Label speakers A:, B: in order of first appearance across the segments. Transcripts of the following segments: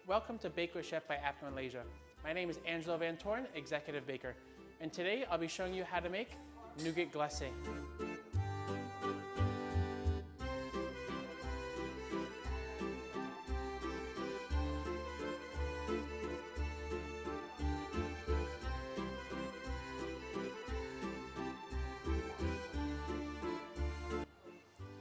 A: Welcome to Bake with Chef by Apt Malaysia. My name is Angelo Van Toren, Executive Baker. And today I'll be showing you how to make nougat glacé.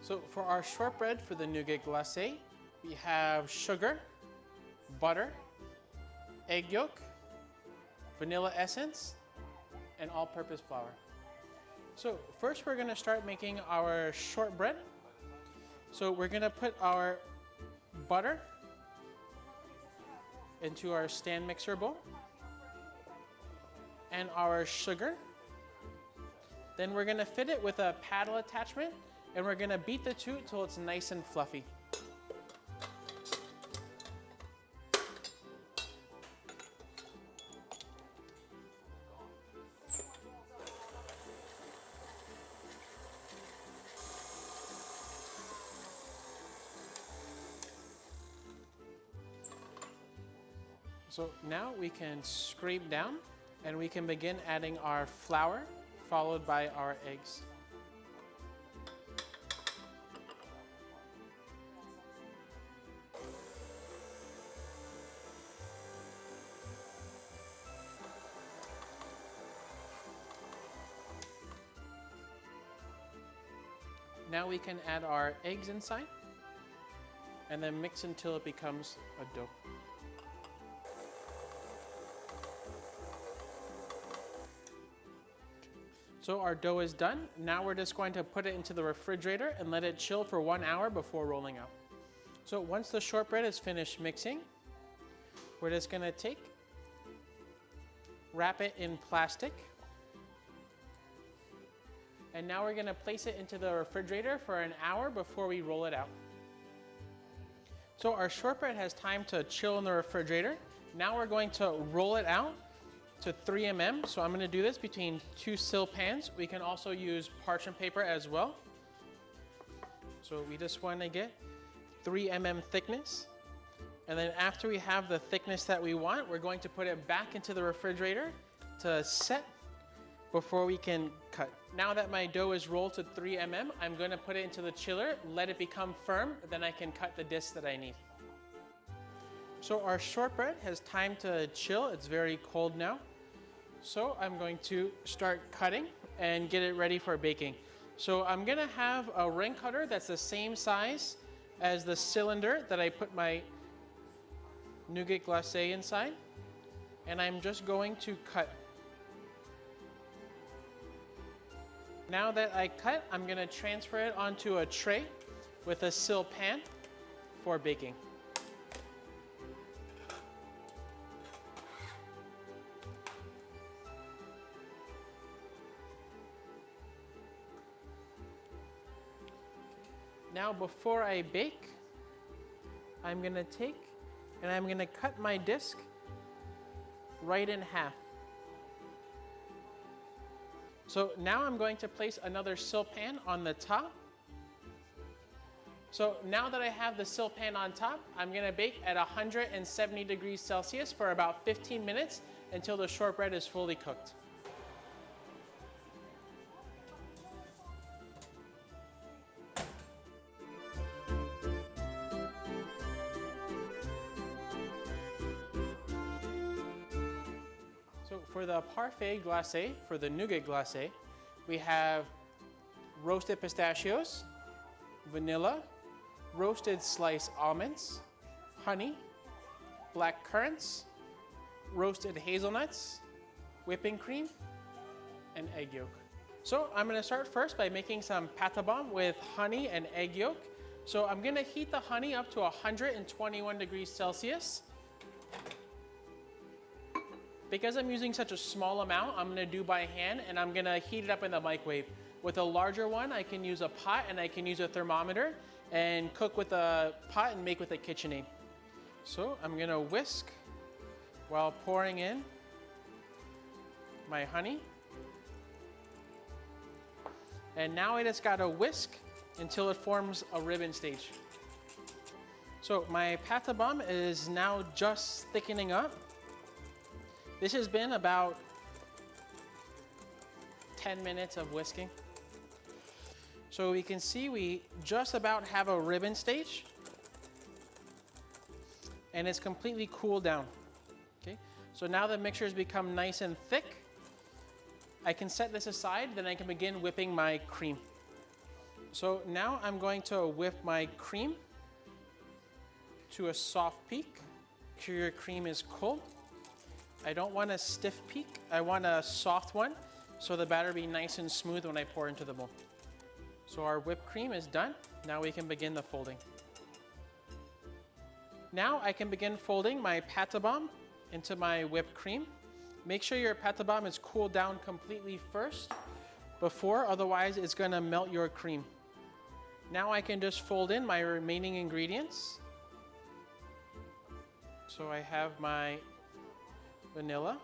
A: So for our shortbread for the nougat glacé, we have sugar, butter, egg yolk, vanilla essence, and all-purpose flour. So first we're gonna start making our shortbread. So we're gonna put our butter into our stand mixer bowl and our sugar. Then we're gonna fit it with a paddle attachment and we're gonna beat the two till it's nice and fluffy. So now we can scrape down and we can begin adding our flour followed by our eggs. Now we can add our eggs inside and then mix until it becomes a dough. So our dough is done. Now we're just going to put it into the refrigerator and let it chill for 1 hour before rolling out. So once the shortbread is finished mixing, we're just gonna wrap it in plastic. And now we're gonna place it into the refrigerator for an hour before we roll it out. So our shortbread has time to chill in the refrigerator. Now we're going to roll it out to 3 mm. So I'm gonna do this between 2 sill pans. We can also use parchment paper as well. So we just wanna get 3 mm thickness. And then after we have the thickness that we want, we're going to put it back into the refrigerator to set before we can cut. Now that my dough is rolled to 3 mm, I'm gonna put it into the chiller, let it become firm, then I can cut the discs that I need. So our shortbread has time to chill. It's very cold now. So I'm going to start cutting and get it ready for baking. So I'm gonna have a ring cutter that's the same size as the cylinder that I put my nougat glacé inside. And I'm just going to cut. Now that I cut, I'm gonna transfer it onto a tray with a sill pan for baking. Now before I bake, I'm gonna take and I'm gonna cut my disc right in half. So now I'm going to place another sill pan on the top. So now that I have the sill pan on top, I'm gonna bake at 170 degrees Celsius for about 15 minutes until the shortbread is fully cooked. So for the parfait glacé, for the nougat glacé, we have roasted pistachios, vanilla, roasted sliced almonds, honey, black currants, roasted hazelnuts, whipping cream, and egg yolk. So I'm gonna start first by making some pâte à bâton with honey and egg yolk. So I'm gonna heat the honey up to 121 degrees Celsius. Because I'm using such a small amount, I'm gonna do by hand and I'm gonna heat it up in the microwave. With a larger one, I can use a pot and I can use a thermometer and cook with a pot and make with a KitchenAid. So I'm gonna whisk while pouring in my honey. And now I just gotta whisk until it forms a ribbon stage. So my pate bomb is now just thickening up. This has been about 10 minutes of whisking. So we can see we just about have a ribbon stage, and it's completely cooled down. Okay, so now the mixture has become nice and thick. I can set this aside, then I can begin whipping my cream. So now I'm going to whip my cream to a soft peak. Make sure your cream is cold. I don't want a stiff peak. I want a soft one, so the batter be nice and smooth when I pour into the mold. So our whipped cream is done. Now we can begin the folding. Now I can begin folding my pate bomb into my whipped cream. Make sure your pate bomb is cooled down completely first before, otherwise it's gonna melt your cream. Now I can just fold in my remaining ingredients. So I have my vanilla,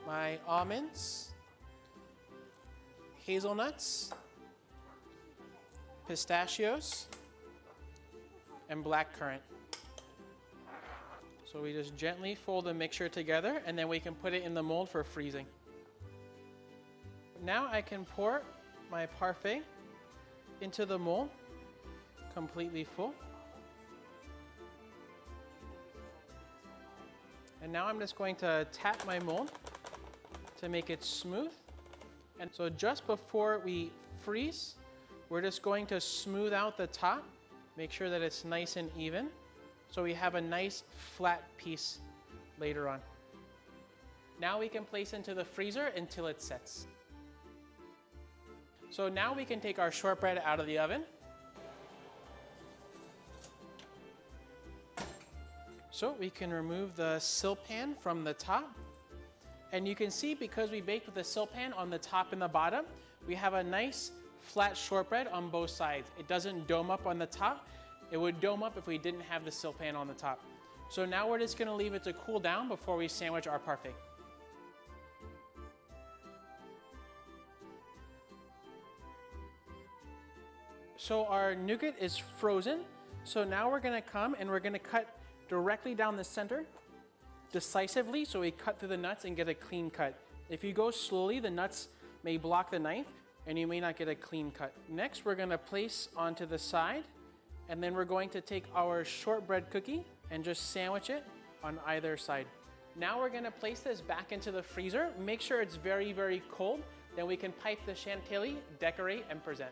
A: my almonds, hazelnuts, pistachios, and blackcurrant. So we just gently fold the mixture together, and then we can put it in the mold for freezing. Now I can pour my parfait into the mold, completely full. And now I'm just going to tap my mold to make it smooth. And so just before we freeze, we're just going to smooth out the top, make sure that it's nice and even, so we have a nice flat piece later on. Now we can place into the freezer until it sets. So now we can take our shortbread out of the oven. So we can remove the sill pan from the top. And you can see, because we baked with the sill pan on the top and the bottom, we have a nice flat shortbread on both sides. It doesn't dome up on the top. It would dome up if we didn't have the sill pan on the top. So now we're just gonna leave it to cool down before we sandwich our parfait. So our nougat is frozen. So now we're gonna come and we're gonna cut directly down the center, decisively, so we cut through the nuts and get a clean cut. If you go slowly, the nuts may block the knife and you may not get a clean cut. Next, we're gonna place onto the side, and then we're going to take our shortbread cookie and just sandwich it on either side. Now we're gonna place this back into the freezer. Make sure it's very, very cold. Then we can pipe the chantilly, decorate, and present.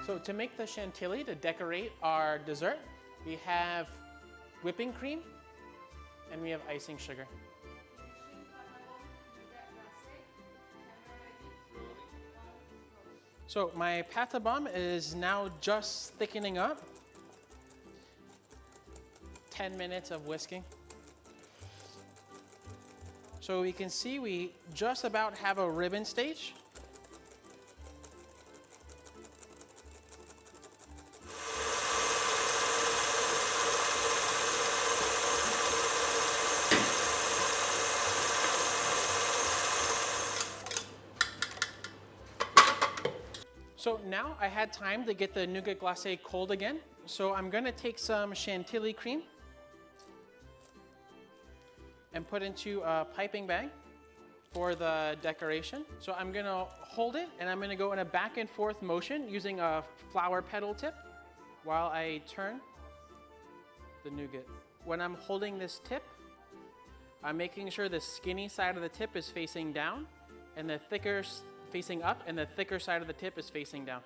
A: So to make the chantilly, to decorate our dessert, we have whipping cream and we have icing sugar. So my pate bomb is now just thickening up. 10 minutes of whisking. So we can see we just about have a ribbon stage. So now I had time to get the nougat glacé cold again. So I'm gonna take some chantilly cream and put into a piping bag for the decoration. So I'm gonna hold it and I'm gonna go in a back and forth motion using a flower petal tip while I turn the nougat. When I'm holding this tip, I'm making sure the skinny side of the tip is facing down and the thicker facing up, and the thicker side of the tip is facing down.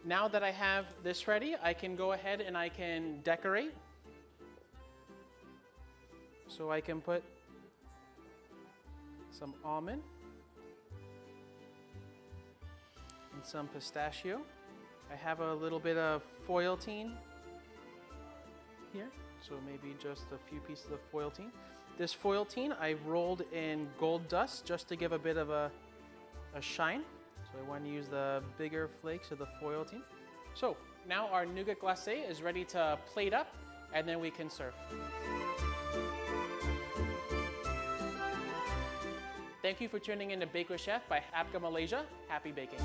A: Now that I have this ready, I can go ahead and I can decorate. So I can put some almond and some pistachio. I have a little bit of foiltine here, so maybe just a few pieces of foiltine. This foiltine I've rolled in gold dust just to give a bit of a shine. So I want to use the bigger flakes of the foiltine. So now our nougat glacé is ready to plate up, and then we can serve. Thank you for tuning in to Bake with Chef by Apga Malaysia. Happy baking.